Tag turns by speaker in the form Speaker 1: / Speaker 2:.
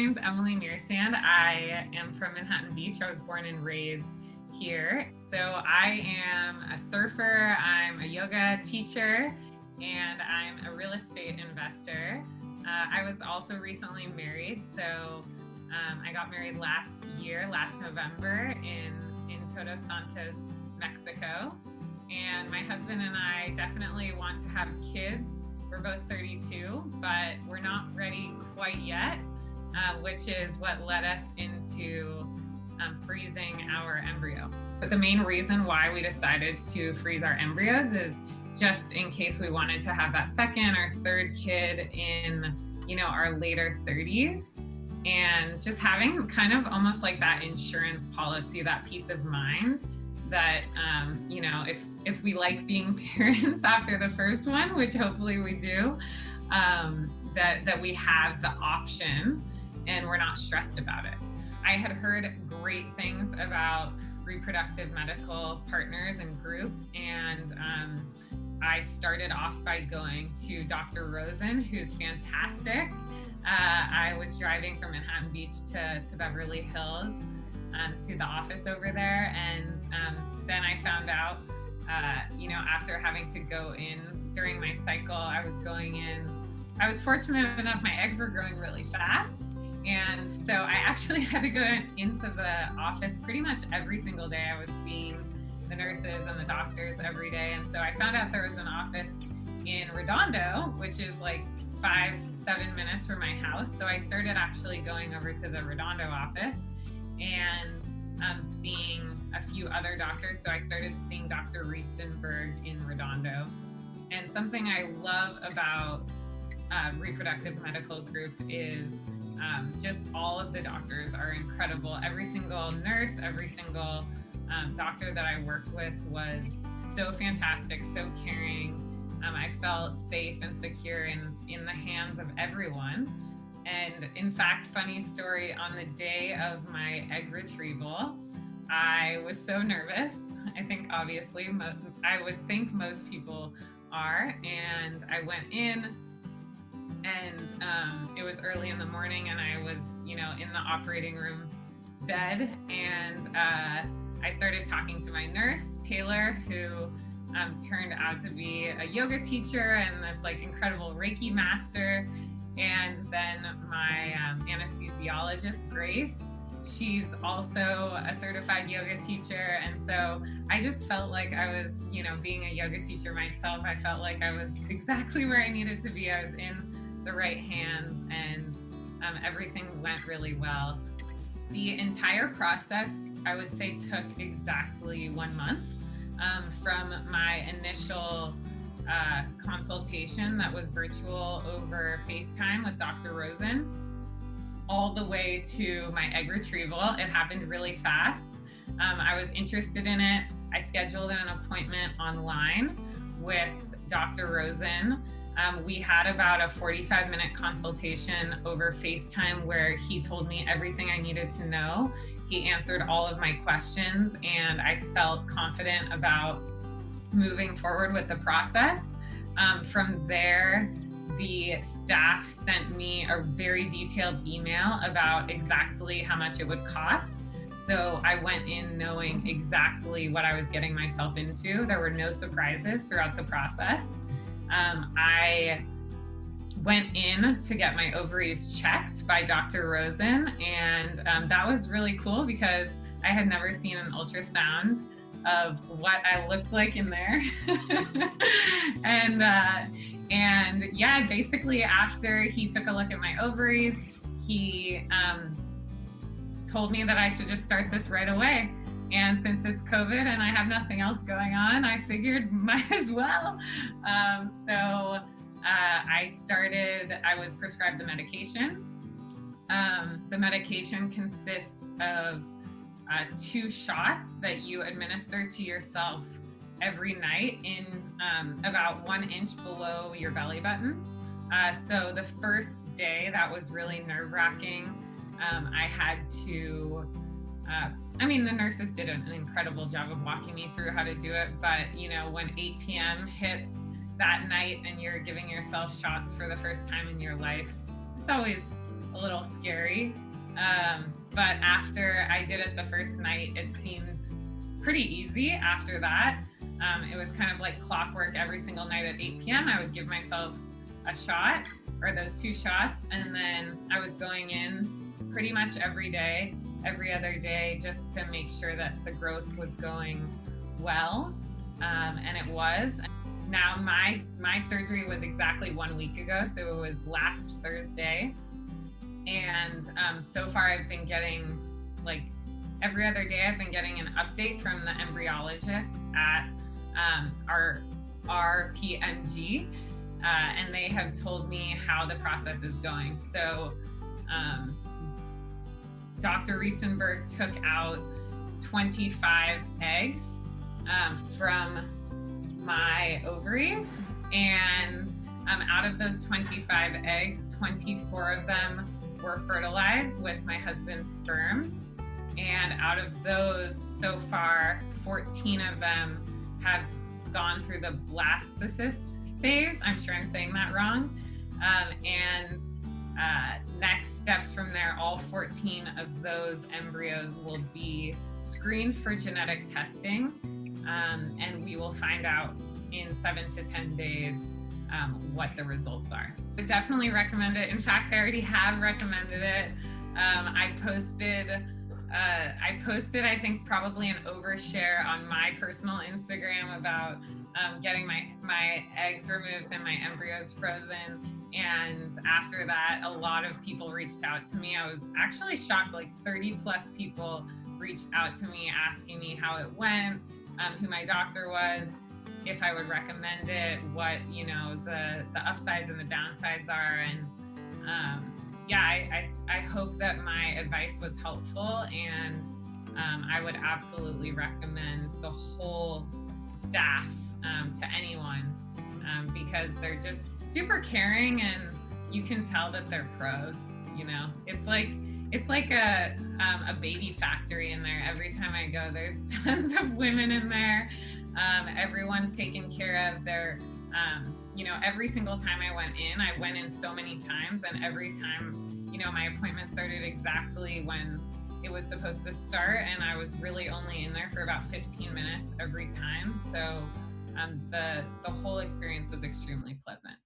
Speaker 1: name's Emily Mearstand. I am from Manhattan Beach. I was born and raised here. So I am a surfer, I'm a yoga teacher, and I'm a real estate investor. I was also recently married. So I got married last November in Todos Santos, Mexico. And my husband and I definitely want to have kids. We're both 32, but we're not ready quite yet, which is what led us into freezing our embryo. But the main reason why we decided to freeze our embryos is just in case we wanted to have that second or third kid in, our later 30s. And just having kind of almost like that insurance policy, that peace of mind that, if we like being parents after the first one, which hopefully we do, that we have the option and we're not stressed about it. I had heard great things about Reproductive Medical Partners and Group, and I started off by going to Dr. Rosen, who's fantastic. I was driving from Manhattan Beach to Beverly Hills to the office over there, and then I found out, after having to go in during my cycle, I was fortunate enough, my eggs were growing really fast. And so I actually had to go into the office pretty much every single day. I was seeing the nurses and the doctors every day. And so I found out there was an office in Redondo, which is like 5-7 minutes from my house. So I started actually going over to the Redondo office and seeing a few other doctors. So I started seeing Dr. Riestenberg in Redondo. And something I love about Reproductive Medical Group is just all of the doctors are incredible. Every single nurse, every single doctor that I worked with was so fantastic, so caring. I felt safe and secure in the hands of everyone. And in fact, funny story, on the day of my egg retrieval, I was so nervous. I think obviously, I would think most people are. And I went in, and it was early in the morning, and I was, in the operating room bed, and I started talking to my nurse, Taylor, who turned out to be a yoga teacher and this incredible Reiki master. And then my anesthesiologist, Grace, she's also a certified yoga teacher. And so I just felt like I was, being a yoga teacher myself, I felt like I was exactly where I needed to be. I was in the right hands, and everything went really well. The entire process, I would say, took exactly 1 month from my initial consultation that was virtual over FaceTime with Dr. Rosen all the way to my egg retrieval. It happened really fast. I was interested in it. I scheduled an appointment online with Dr. Rosen. We had about a 45-minute consultation over FaceTime where he told me everything I needed to know. He answered all of my questions, and I felt confident about moving forward with the process. From there, the staff sent me a very detailed email about exactly how much it would cost. So I went in knowing exactly what I was getting myself into. There were no surprises throughout the process. I went in to get my ovaries checked by Dr. Rosen, and that was really cool because I had never seen an ultrasound of what I looked like in there. and yeah, basically after he took a look at my ovaries, he told me that I should just start this right away. And since it's COVID and I have nothing else going on, I figured might as well. So I was prescribed the medication. The medication consists of 2 shots that you administer to yourself every night in about 1 inch below your belly button. So the first day, that was really nerve-wracking. I had to, the nurses did an incredible job of walking me through how to do it. But, when 8 p.m. hits that night and you're giving yourself shots for the first time in your life, it's always a little scary. But after I did it the first night, it seemed pretty easy after that. It was kind of like clockwork. Every single night at 8 p.m. I would give myself a shot, or those 2 shots, and then I was going in pretty much every day, every other day, just to make sure that the growth was going well, and it was. Now my surgery was exactly 1 week ago, so it was last Thursday, and so far I've been getting, like, every other day I've been getting an update from the embryologists at our RPMG, and they have told me how the process is going. So Dr. Riesenberg took out 25 eggs from my ovaries, and out of those 25 eggs, 24 of them were fertilized with my husband's sperm. And out of those, so far, 14 of them have gone through the blastocyst phase. I'm sure I'm saying that wrong. And next steps from there, all 14 of those embryos will be screened for genetic testing. And we will find out in 7 to 10 days what the results are. I would definitely recommend it. In fact, I already have recommended it. I posted, I think, probably an overshare on my personal Instagram about getting my eggs removed and my embryos frozen. And after that, a lot of people reached out to me. I was actually shocked, like 30 plus people reached out to me asking me how it went, who my doctor was, if I would recommend it, what, you know, the upsides and the downsides are. And I hope that my advice was helpful, and I would absolutely recommend the whole staff to anyone, because they're just super caring, and you can tell that they're pros. You know, it's like a baby factory in there. Every time I go, there's tons of women in there. Everyone's taken care of. They're, you know, every single time I went in so many times, and every time, you know, my appointment started exactly when it was supposed to start, and I was really only in there for about 15 minutes every time. So the whole experience was extremely pleasant.